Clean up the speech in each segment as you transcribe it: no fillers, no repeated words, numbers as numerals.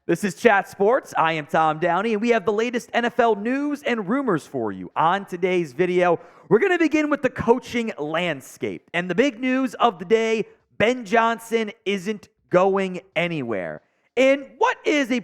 This is Chat Sports. I am Tom Downey, and we have the latest NFL news and rumors for you. On today's video, we're going to begin with the coaching landscape. And the big news of the day, Ben Johnson isn't going anywhere. And what is a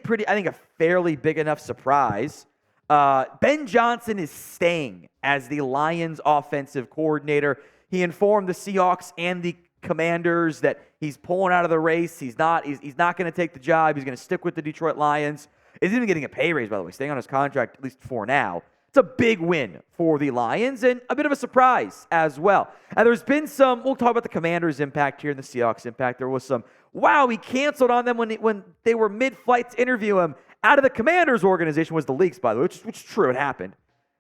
fairly big enough surprise, Ben Johnson is staying as the Lions offensive coordinator. He informed the Seahawks and the Commanders that he's pulling out of the race. He's not going to take the job. He's going to stick with the Detroit Lions. He's even getting a pay raise, by the way, staying on his contract, at least for now. It's a big win for the Lions and a bit of a surprise as well. And there's been we'll talk about the Commanders' impact here and the Seahawks' impact. There was he canceled on them when they were mid-flight to interview him. Out of the Commanders' organization was the leaks, by the way, which is true. It happened.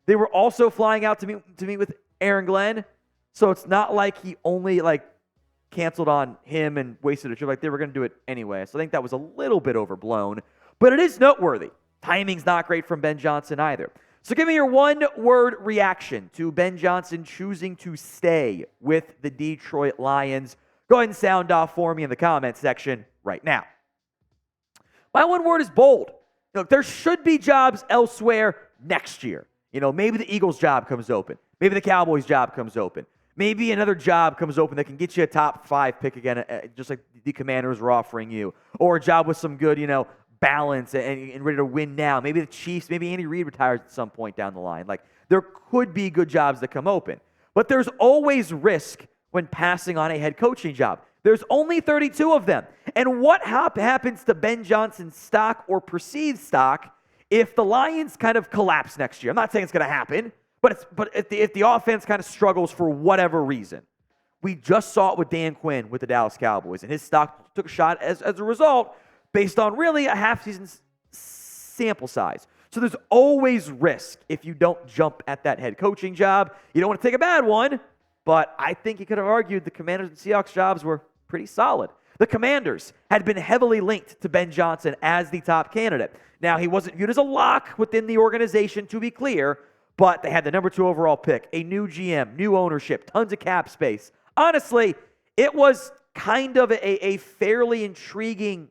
They were also flying out to meet with Aaron Glenn. So it's not like he only canceled on him and wasted a trip. They were going to do it anyway. So I think that was a little bit overblown. But it is noteworthy. Timing's not great from Ben Johnson either. So give me your one-word reaction to Ben Johnson choosing to stay with the Detroit Lions. Go ahead and sound off for me in the comment section right now. My one word is bold. Look, there should be jobs elsewhere next year. Maybe the Eagles' job comes open. Maybe the Cowboys' job comes open. Maybe another job comes open that can get you a top 5 pick again, just like the Commanders were offering you. Or a job with some good, balance and ready to win now. Maybe the Chiefs, maybe Andy Reid retires at some point down the line. There could be good jobs that come open. But there's always risk when passing on a head coaching job. There's only 32 of them. And what happens to Ben Johnson's stock or perceived stock if the Lions kind of collapse next year? I'm not saying it's going to happen. But if the offense kind of struggles for whatever reason, we just saw it with Dan Quinn with the Dallas Cowboys, and his stock took a shot as a result based on really a half-season sample size. So there's always risk if you don't jump at that head coaching job. You don't want to take a bad one, but I think you could have argued the Commanders and Seahawks jobs were pretty solid. The Commanders had been heavily linked to Ben Johnson as the top candidate. Now, he wasn't viewed as a lock within the organization, to be clear, but they had the number 2 overall pick, a new GM, new ownership, tons of cap space. Honestly, it was kind of a fairly intriguing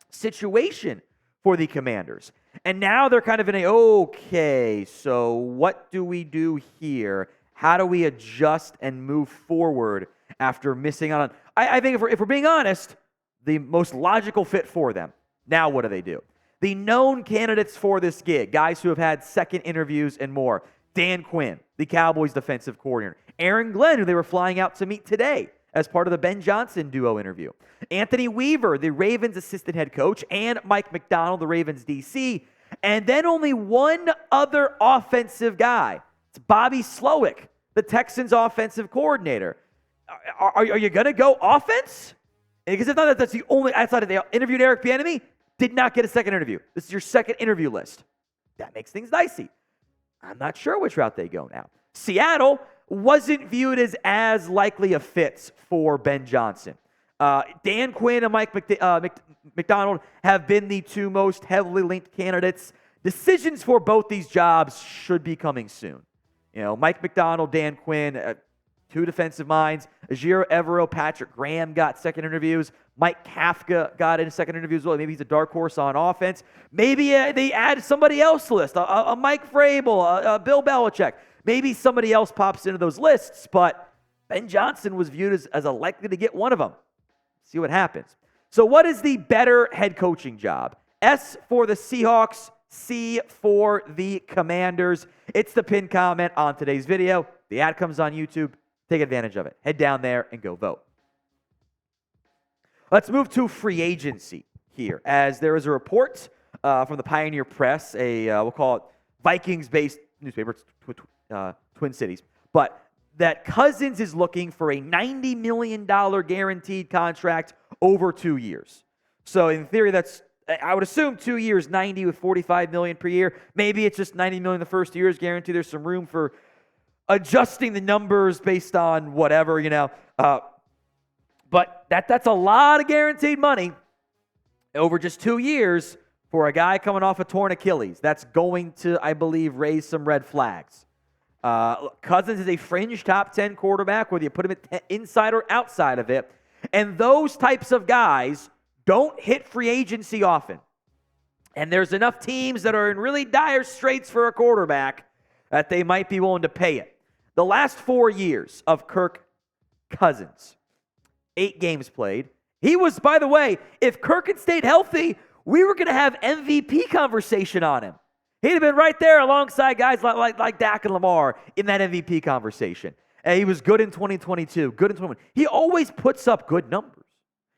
situation for the Commanders. And now they're kind of in so what do we do here? How do we adjust and move forward after missing out on? I think if we're being honest, the most logical fit for them. Now what do? The known candidates for this gig, guys who have had second interviews and more. Dan Quinn, the Cowboys defensive coordinator. Aaron Glenn, who they were flying out to meet today as part of the Ben Johnson duo interview. Anthony Weaver, the Ravens assistant head coach, and Mike Macdonald, the Ravens DC. And then only one other offensive guy. It's Bobby Slowick, the Texans offensive coordinator. Are you going to go offense? Because if not, that's the only, outside of they interviewed Eric Bieniemy, did not get a second interview. This is your second interview list. That makes things dicey. I'm not sure which route they go now. Seattle wasn't viewed as likely a fit for Ben Johnson. Dan Quinn and Mike Macdonald have been the 2 most heavily linked candidates. Decisions for both these jobs should be coming soon. Mike Macdonald, Dan Quinn, 2 defensive minds. Ajiro Evero, Patrick Graham got second interviews. Mike Kafka got in a second interview as well. Maybe he's a dark horse on offense. Maybe they add somebody else to the list, a Mike Vrabel, a Bill Belichick. Maybe somebody else pops into those lists, but Ben Johnson was viewed as a likely to get one of them. See what happens. So what is the better head coaching job? S for the Seahawks, C for the Commanders. It's the pinned comment on today's video. The ad comes on YouTube. Take advantage of it. Head down there and go vote. Let's move to free agency here, as there is a report from the Pioneer Press, we'll call it Vikings-based newspaper, Twin Cities, but that Cousins is looking for a $90 million guaranteed contract over 2 years. So in theory, I would assume 2 years, 90 with $45 million per year. Maybe it's just $90 million the first year is guaranteed. There's some room for adjusting the numbers based on whatever, but that's a lot of guaranteed money over just 2 years for a guy coming off a torn Achilles. That's going to, I believe, raise some red flags. Cousins is a fringe top 10 quarterback, whether you put him inside or outside of it. And those types of guys don't hit free agency often. And there's enough teams that are in really dire straits for a quarterback that they might be willing to pay it. The last 4 years of Kirk Cousins, 8 games played. He was, by the way, if Kirk had stayed healthy, we were going to have MVP conversation on him. He'd have been right there alongside guys like Dak and Lamar in that MVP conversation. And he was good in 2022, good in 2021. He always puts up good numbers.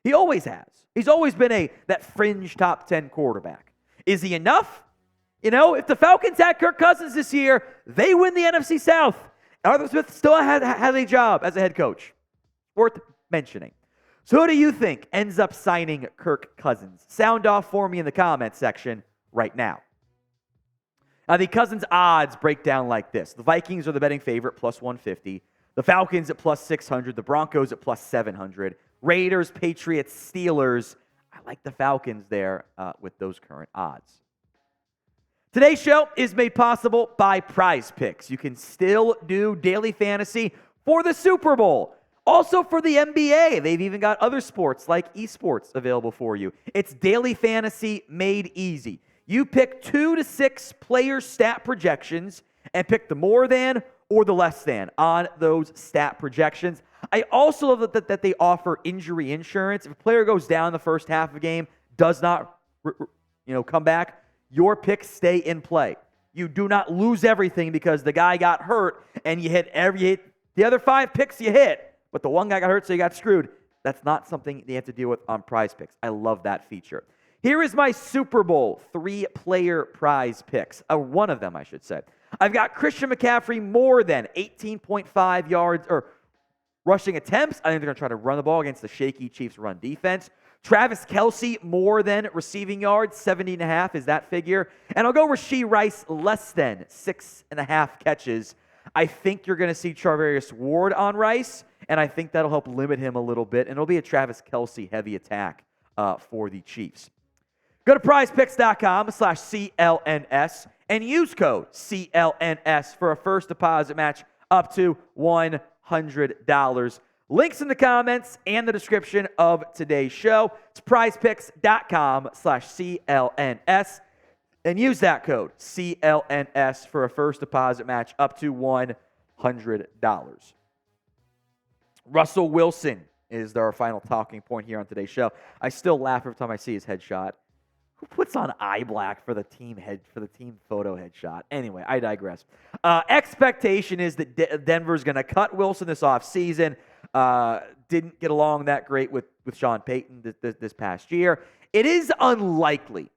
He always has. He's always been that fringe top 10 quarterback. Is he enough? If the Falcons had Kirk Cousins this year, they win the NFC South. Arthur Smith still has a job as a head coach. Worth mentioning. So who do you think ends up signing Kirk Cousins? Sound off for me in the comments section right now. Now, the Cousins odds break down like this. The Vikings are the betting favorite, plus 150. The Falcons at plus 600. The Broncos at plus 700. Raiders, Patriots, Steelers. I like the Falcons there with those current odds. Today's show is made possible by Prize Picks. You can still do daily fantasy for the Super Bowl. Also for the NBA. They've even got other sports like esports available for you. It's daily fantasy made easy. You pick 2 to 6 player stat projections and pick the more than or the less than on those stat projections. I also love that they offer injury insurance. If a player goes down the first half of a game, does not come back, your picks stay in play. You do not lose everything because the guy got hurt and you hit the other 5 picks you hit, but the one guy got hurt so you got screwed. That's not something you have to deal with on Prize Picks. I love that feature. Here is my Super Bowl 3-player prize picks. One of them, I should say. I've got Christian McCaffrey more than 18.5 yards or rushing attempts. I think they're going to try to run the ball against the shaky Chiefs run defense. Travis Kelce more than receiving yards, 70.5 is that figure. And I'll go Rashee Rice less than 6.5 catches. I think you're going to see Charvarius Ward on Rice, and I think that'll help limit him a little bit. And it'll be a Travis Kelce heavy attack for the Chiefs. Go to prizepicks.com/CLNS and use code CLNS for a first deposit match up to $100. Links in the comments and the description of today's show. It's prizepicks.com/CLNS and use that code CLNS for a first deposit match up to $100. Russell Wilson is our final talking point here on today's show. I still laugh every time I see his headshot. Who puts on eye black for the team photo headshot? Anyway, I digress. Expectation is that Denver's going to cut Wilson this offseason. Didn't get along that great with Sean Payton this past year. It is unlikely,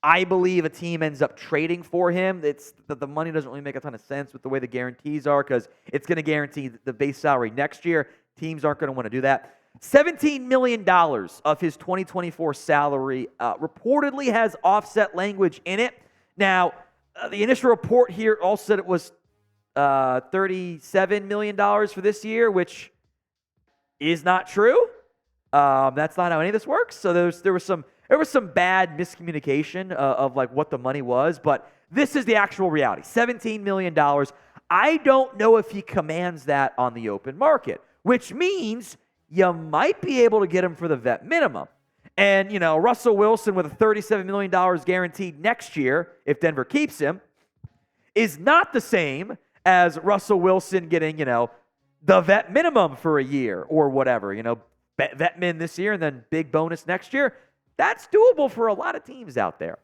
I believe, a team ends up trading for him. It's that the money doesn't really make a ton of sense with the way the guarantees are because it's going to guarantee the base salary next year. Teams aren't going to want to do that. $17 million of his 2024 salary reportedly has offset language in it. Now, the initial report here also said it was $37 million for this year, which is not true. That's not how any of this works. So there was some bad miscommunication of like what the money was, but this is the actual reality. $17 million. I don't know if he commands that on the open market, which means you might be able to get him for the vet minimum. And, Russell Wilson with a $37 million guaranteed next year, if Denver keeps him, is not the same as Russell Wilson getting, the vet minimum for a year or whatever. Vet min this year and then big bonus next year. That's doable for a lot of teams out there.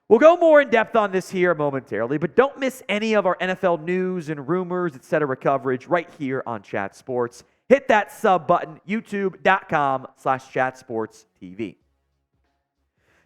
We'll go more in depth on this here momentarily, but don't miss any of our NFL news and rumors, etc. coverage right here on Chat Sports. Hit that sub button, youtube.com/chatsportstv.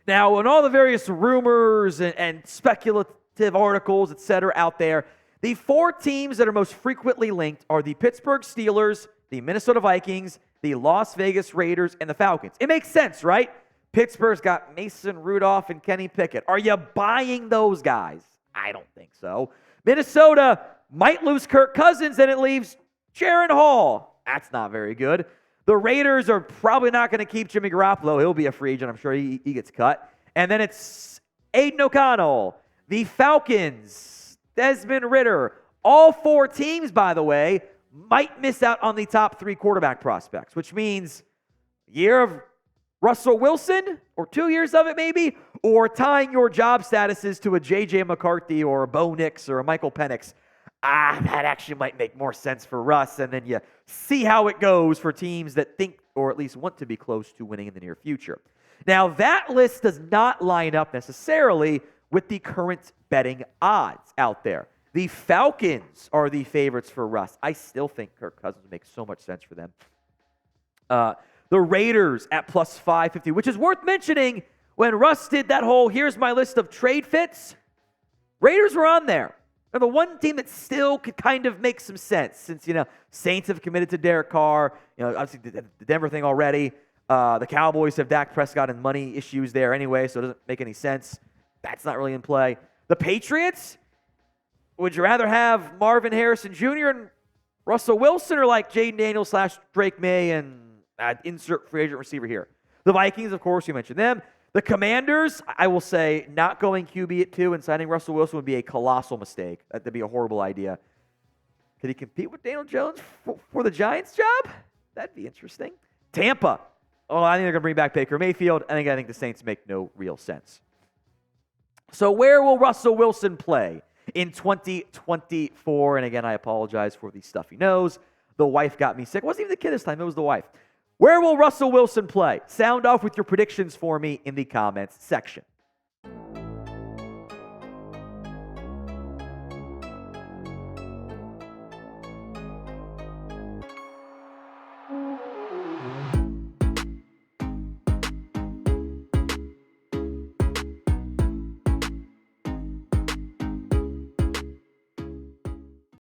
Now, in all the various rumors and speculative articles, etc. out there, the 4 teams that are most frequently linked are the Pittsburgh Steelers, the Minnesota Vikings, the Las Vegas Raiders, and the Falcons. It makes sense, right? Pittsburgh's got Mason Rudolph and Kenny Pickett. Are you buying those guys? I don't think so. Minnesota might lose Kirk Cousins, and it leaves Jaron Hall. That's not very good. The Raiders are probably not going to keep Jimmy Garoppolo. He'll be a free agent. I'm sure he gets cut. And then it's Aiden O'Connell. The Falcons, Desmond Ridder. All 4 teams, by the way, might miss out on the top 3 quarterback prospects, which means a year of Russell Wilson, or 2 years of it maybe, or tying your job statuses to a J.J. McCarthy or a Bo Nix or a Michael Penix, that actually might make more sense for Russ. And then you see how it goes for teams that think or at least want to be close to winning in the near future. Now, that list does not line up necessarily with the current betting odds out there. The Falcons are the favorites for Russ. I still think Kirk Cousins makes so much sense for them. The Raiders at plus 550, which is worth mentioning. When Russ did that whole, here's my list of trade fits, Raiders were on there. They're the one team that still could kind of make some sense since, Saints have committed to Derek Carr, obviously the Denver thing already. The Cowboys have Dak Prescott and money issues there anyway, so it doesn't make any sense. That's not really in play. The Patriots, would you rather have Marvin Harrison Jr. and Russell Wilson or like Jaden Daniels / Drake May and insert free agent receiver here? The Vikings, of course, you mentioned them. The Commanders, I will say, not going QB at 2 and signing Russell Wilson would be a colossal mistake. That'd be a horrible idea. Could he compete with Daniel Jones for the Giants job? That'd be interesting. Tampa. Oh, I think they're going to bring back Baker Mayfield. I think the Saints make no real sense. So where will Russell Wilson play in 2024? And again, I apologize for the stuffy nose. The wife got me sick. It wasn't even the kid this time. It was the wife. Where will Russell Wilson play? Sound off with your predictions for me in the comments section.